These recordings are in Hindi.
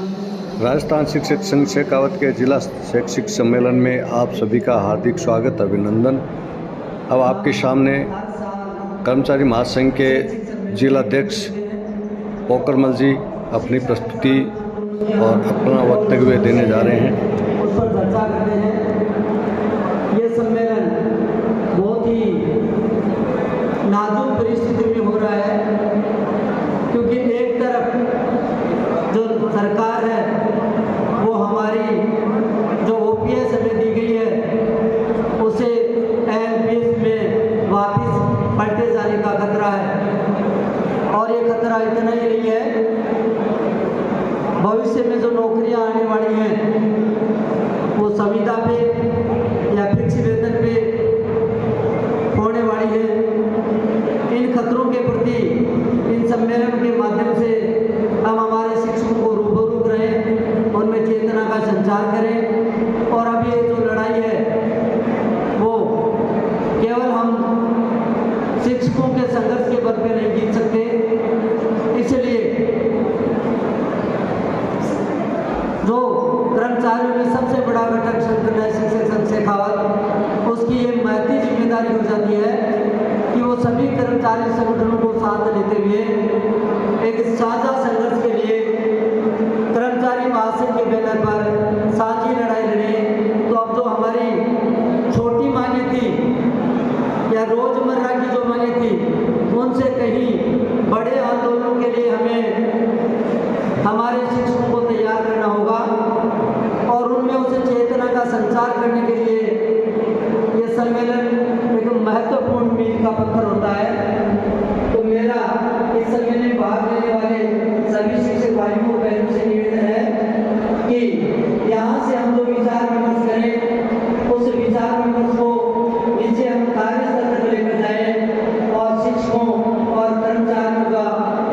राजस्थान शिक्षक संघ शेखावत के जिला शैक्षिक सम्मेलन में आप सभी का हार्दिक स्वागत अभिनंदन। अब आपके सामने कर्मचारी महासंघ के जिलाध्यक्ष पोकरमल जी अपनी प्रस्तुति और अपना वक्तव्य देने जा रहे हैं। उस पर चर्चा करते हैं। ये सम्मेलन बहुत ही नाजुक परिस्थिति में हो रहा है, क्योंकि एक तरफ जो सरकार है वो हमारी जो ओपीएस हमें दी गई है उसे एमपीएस में वापस पलटे जाने का खतरा है। और ये खतरा इतना ही नहीं है, भविष्य में जो नौकरियां आने वाली हैं वो संविदा पे या फिक्स वेतन पे होने वाली है। इन खतरों के प्रति इन सम्मेलन के माध्यम से हम हमारे शिक्षकों को रूबरू करें, उनमें चेतना का संचार करें। और अब ये जो लड़ाई है वो केवल हम शिक्षकों के संघर्ष के बल पे नहीं जीत सकते। इसलिए जो कर्मचारियों में सबसे बड़ा घटक संगठन है शिक्षक संघ शेखावत, उसकी ये महती जिम्मेदारी हो जाती है कि वो सभी कर्मचारी संगठनों को साथ लेते हुए एक साझा संघर्ष के लिए कर्मचारी महासंघ के बैनर पर साझी लड़ाई लड़े। तो अब जो हमारी छोटी मांगे थी या रोजमर्रा की जो मांगे थी, उनसे कहीं बड़े आंदोलनों के लिए हमें हमारे शिक्षकों को तैयार करना होगा और उनमें उसे चेतना का संचार करने के लिए ये सम्मेलन एक महत्वपूर्ण मील का पत्थर होता है। तो मेरा इस सम्मेलन में भाग लेने वाले सभी शिक्षक भाइयों बहनों से निवेदन है कि यहाँ से हम जो विचार विमर्श करें उस विचार विमर्श को नीचे हम कार्य स्तर तक लेकर जाएं और शिक्षकों और कर्मचारियों का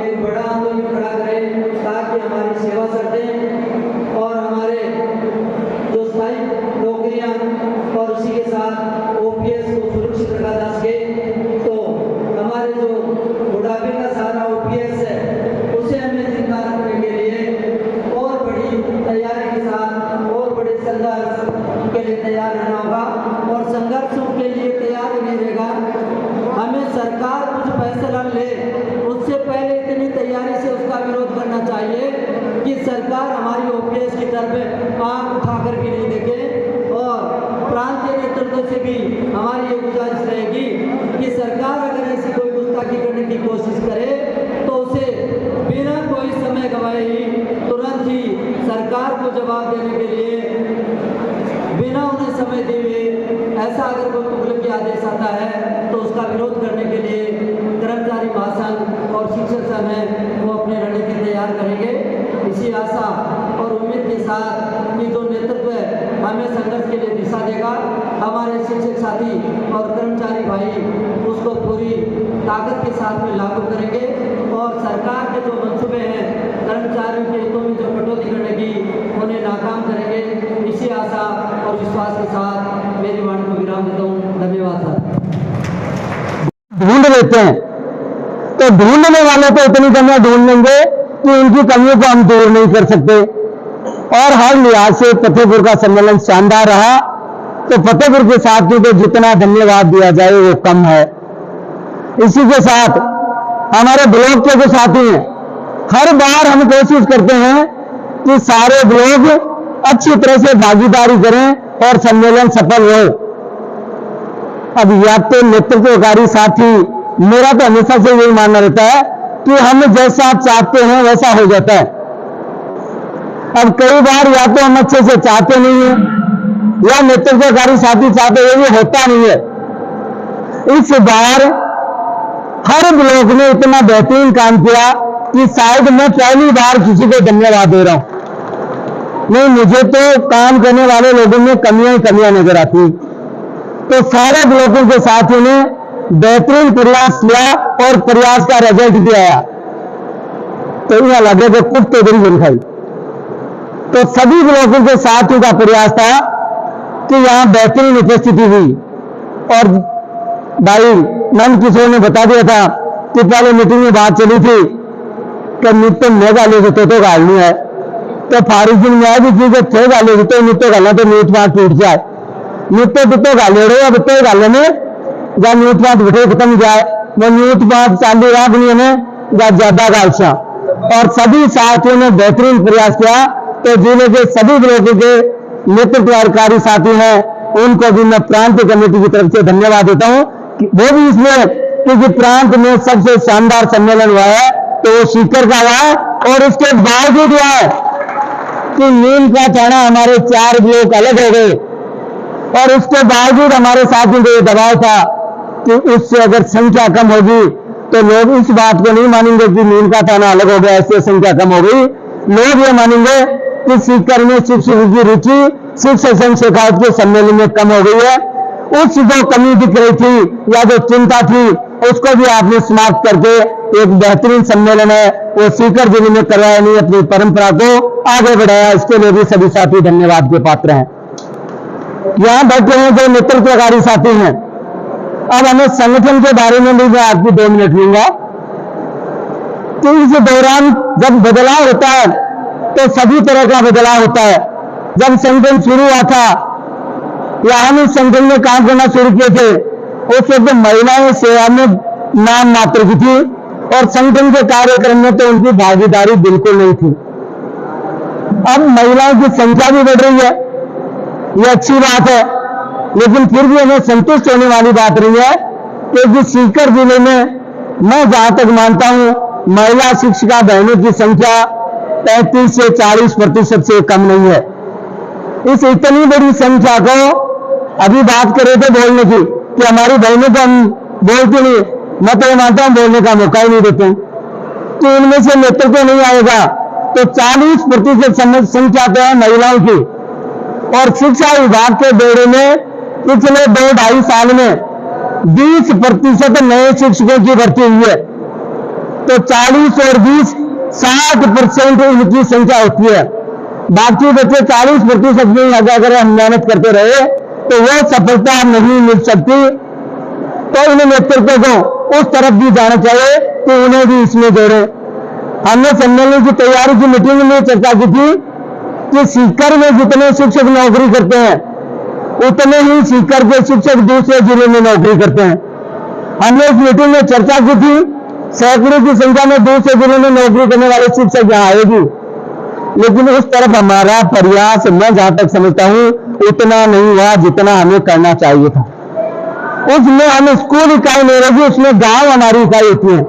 एक बड़ा आंदोलन खड़ा करें, ताकि हमारी सेवा शर्तें और हमारे जो स्थायी नौकरियां और उसी के साथ ओपीएस को सुरक्षित रखा जा सके। तो हमारे जो बुढ़ापे का सारा ओपीएस है उसे हमें जिंदा रखने के लिए और बड़ी तैयारी के साथ और बड़े संघर्ष के लिए तैयार रहना होगा। और संघर्षों के लिए तैयार नहीं रहेगा, हमें सरकार कुछ फैसला ले उससे पहले इतनी तैयारी से उसका विरोध करना चाहिए कि सरकार हमारी ओपीएस की तरफ आंख उठा कर भी नहीं देखे। और प्रांतीय नेतृत्व से भी हमारी ये गुजारिश रहेगी कि सरकार अगर ऐसी कोई गुस्ताखी करने की कोशिश करे तो उसे बिना कोई समय गवाए ही तुरंत ही सरकार को जवाब देने के लिए बिना उन्हें समय दिए ऐसा अगर कोई तुगलकी आदेश आता है तो उसका विरोध करने के लिए कर्मचारी महासंघ और शिक्षक संघ है वो अपनी रणनीति तैयार करेंगे। इसी आशा और उम्मीद के साथ कि जो नेतृत्व है हमें संघर्ष के लिए दिशा देगा, हमारे शिक्षक साथी और कर्मचारी भाई उसको पूरी ताकत के साथ में लागू करेंगे और सरकार के जो मंसूबे हैं कर्मचारियों के हितों में जो कटौती करने की उन्हें नाकाम करेंगे। इसी आशा और विश्वास के साथ मेरी वाणी को विराम देता हूँ। धन्यवाद सर। ढूंढ लेते हैं तो ढूंढने वाले तो इतनी कमियां ढूंढ लेंगे कि उनकी कमियों को हम दूर नहीं कर सकते। और हर लिहाज से फतेहपुर का सम्मेलन शानदार रहा। तो फतेहपुर के साथियों को जितना धन्यवाद दिया जाए वो कम है। इसी के साथ हमारे ब्लॉक के जो साथी हैं, हर बार हम कोशिश करते हैं कि सारे ब्लॉक अच्छी तरह से भागीदारी करें और सम्मेलन सफल हो। अब या तो नेतृत्वकारी साथी, मेरा तो हमेशा से यही मानना रहता है कि हम जैसा चाहते हैं वैसा हो जाता है। अब कई बार या तो हम अच्छे से चाहते नहीं है या नेतृत्वकारी साथी चाहते हुए भी होता नहीं है। इस बार हर ब्लॉक ने इतना बेहतरीन काम किया कि शायद मैं पहली बार किसी को धन्यवाद दे रहा हूं। नहीं, मुझे तो काम करने वाले लोगों में कमियां ही कमियां नजर आती। तो सारे ब्लॉकों के साथियों ने बेहतरीन प्रयास किया और प्रयास का रिजल्ट भी आया। तो यह लगे कि कुछ तो बड़ी बन खाई। तो सभी ब्लॉकों के साथियों का प्रयास था कि यहां बेहतरीन उपस्थिति हुई। और भाई नंद किशोर ने बता दिया था कि पहले मीटिंग में बात चली थी कि नित्य मेघालय से तो गाड़नी है। तो फारिजिंग में आए भी जो थे गाले तो नीतो गाला तो मीट मार टूट जाए नीतो तो गाले रहे अब तो गाले में जा मीट मार बिठे खत्म जाए वो मीट मार चालू रात नहीं है या ज्यादा गालसा और सभी साथियों ने बेहतरीन प्रयास किया। तो जिले के सभी ब्लॉकों के नेतृत्वकारी साथी हैं उनको भी मैं प्रांत कमेटी की तरफ से धन्यवाद देता हूं वो भी इसमें क्योंकि प्रांत में सबसे शानदार सम्मेलन हुआ है तो वो सीकर का हुआ है और उसके बावजूद हुआ है कि नीम का थाना हमारे 4 ब्लॉक अलग हो गए और उसके बावजूद हमारे साथियों को ये दबाव था कि उससे अगर संख्या कम होगी तो लोग इस बात को नहीं मानेंगे कि नीम का थाना अलग हो गया इससे संख्या कम हो गई। लोग ये मानेंगे कि सीकर में शिक्षकों की रुचि शिक्षक संघ शेखावत के सम्मेलन में कम हो गई है। उस जो कमी दिख रही थी या जो चिंता थी उसको भी आपने समाप्त करके एक बेहतरीन सम्मेलन है वो सीकर जिले में करवाया नहीं अपनी परंपरा को आगे बढ़ाया इसके लिए भी सभी साथी धन्यवाद के पात्र हैं। यहां बैठे हैं जो नेतृत्वकारी साथी हैं। अब हमें संगठन के बारे में भी मैं आपकी 2 मिनट लूंगा कि इस दौरान जब बदलाव होता है तो सभी तरह का बदलाव होता है। जब संगठन शुरू हुआ था या हम इस संगठन में काम करना शुरू किए थे उस वक्त महिलाएं सेवा में नाम मात्र की थी और संगठन के कार्यक्रम में तो उनकी भागीदारी बिल्कुल नहीं थी। अब महिलाओं की संख्या भी बढ़ रही है ये अच्छी बात है लेकिन फिर भी हमें संतुष्ट होने वाली बात नहीं है क्योंकि सीकर जिले में मैं जहां तक मानता हूं महिला शिक्षिका बहनों की संख्या 35 से 40% से कम नहीं है। इस इतनी बड़ी संख्या को अभी बात कर रहे थे बोलने की कि हमारी बहनों को हम बोलते नहीं मैं तो ये मानता हूं बोलने का मौका ही नहीं देते तो इनमें से नेतृत्व नहीं आएगा तो 40% संख्या तो है महिलाओं की और शिक्षा विभाग के बेड़े में पिछले 2-2.5 साल में 20% नए शिक्षकों की भर्ती हुई है तो 40 और 20 60% इनकी संख्या होती है। बाकी बच्चे 40% में अगर हम मेहनत करते रहे तो वो सफलता नहीं मिल सकती। तो इन नेतृत्व को उस तरफ भी जाना चाहिए कि उन्हें भी इसमें जोड़े। हमने सम्मेलन की तैयारी की मीटिंग में चर्चा की थी कि सीकर में जितने शिक्षक नौकरी करते हैं उतने ही सीकर के शिक्षक दूसरे जिले में नौकरी करते हैं। हमने इस मीटिंग में चर्चा की थी सैकड़ों की संख्या में दूसरे जिले में नौकरी करने वाले शिक्षक यहाँ आएगी लेकिन उस तरफ हमारा प्रयास मैं जहां तक समझता हूं उतना नहीं हुआ जितना हमें करना चाहिए था। उसमें हम स्कूल इकाई नहीं रहेगी उसमें गांव हमारी इकाई होती है।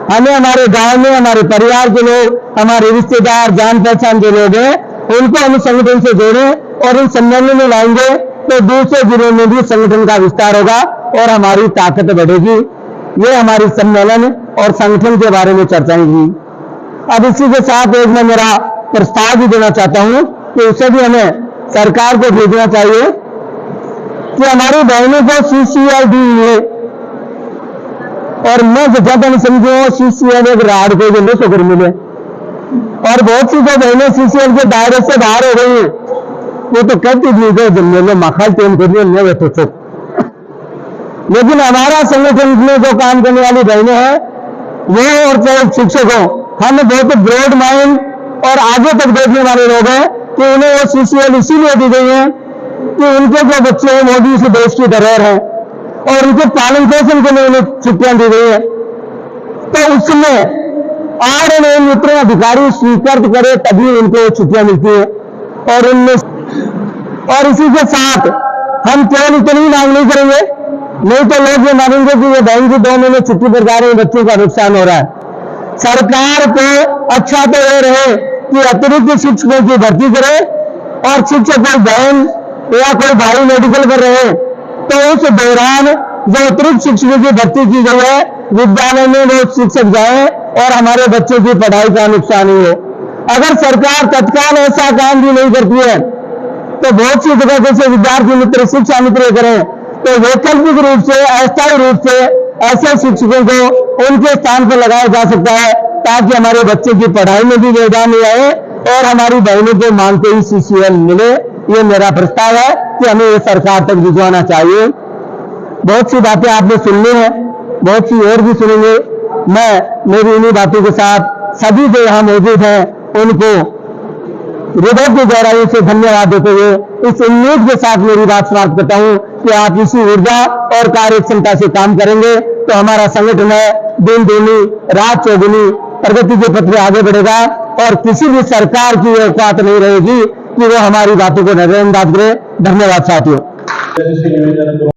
हमें हमारे गांव में हमारे परिवार के लोग हमारे रिश्तेदार जान पहचान के लोग हैं उनको हम संगठन से जोड़ें और इन सम्मेलन में लाएंगे तो दूसरे जिलों में भी संगठन का विस्तार होगा और हमारी ताकत बढ़ेगी। ये हमारी सम्मेलन और संगठन के बारे में चर्चाएं हुई। अब इसी के साथ एक मैं मेरा प्रस्ताव भी देना चाहता हूं कि उसे भी हमें सरकार को भेजना चाहिए कि हमारी बहनों को CCL दी है और मैं जहाँ तक समझू CCL एक राड को जो शुक्र मिले और बहुत सी जो बहनें CCL के दायरे से बाहर हो गई हैं वो तो कहती थी जो जब मखाल टेम कर दिए तो चुप। लेकिन हमारा संगठन में जो काम करने वाली बहनें हैं वो और चाहे शिक्षक हो हम बहुत ब्रॉड माइंड और आगे तक देखने वाले लोग हैं कि उन्हें वो CCL इसीलिए दी गई है कि उनके जो बच्चे हैं मोदी इस देश की धरोहर है और उनके पालन पोषण के लिए उन्हें छुट्टियां दी गई है। तो उसमें RNA मित्र अधिकारी स्वीकृत करे तभी उनको छुट्टियां मिलती है और उनमें और इसी के साथ हम केवल इतनी मांग नहीं करेंगे नहीं तो लोग ये मानेंगे कि ये बहन की 2 महीने छुट्टी पर जा रहे हैं बच्चों का नुकसान हो रहा है। सरकार को अच्छा तो ये रहे कि अतिरिक्त शिक्षकों की भर्ती करे और शिक्षक कोई बहन या कोई भाई मेडिकल कर रहे हैं तो उस दौरान जो अतिरिक्त शिक्षकों की भर्ती की गई है विद्यालय में वो शिक्षक जाए और हमारे बच्चों की पढ़ाई का नुकसान ही हो। अगर सरकार तत्काल ऐसा काम भी नहीं करती है तो बहुत सी जगह जैसे विद्यार्थी मित्र शिक्षा मित्र करें तो वैकल्पिक रूप से अस्थायी रूप से ऐसे शिक्षकों को उनके स्थान पर लगाया जा सकता है ताकि हमारे बच्चे की पढ़ाई में भी व्यवधान नहीं आए और हमारी बहनों को मांगते ही CCL मिले। ये मेरा प्रस्ताव है कि हमें ये सरकार तक भिजवाना चाहिए। बहुत सी बातें आपने सुननी है बहुत सी और भी सुनेंगे। मैं मेरी इन्हीं बातों के साथ सभी जो यहाँ मौजूद हैं उनको हृदय की गहराई से धन्यवाद देते हुए इस उम्मीद के साथ मेरी बात समाप्त करता हूं कि आप इसी ऊर्जा और कार्य क्षमता से काम करेंगे तो हमारा संगठन है दिन दूनी रात चौगुनी प्रगति के पथ में आगे बढ़ेगा और किसी भी सरकार की औकात नहीं रहेगी कि वो हमारी बातों को नजरअंदाज करे। धन्यवाद साथियों।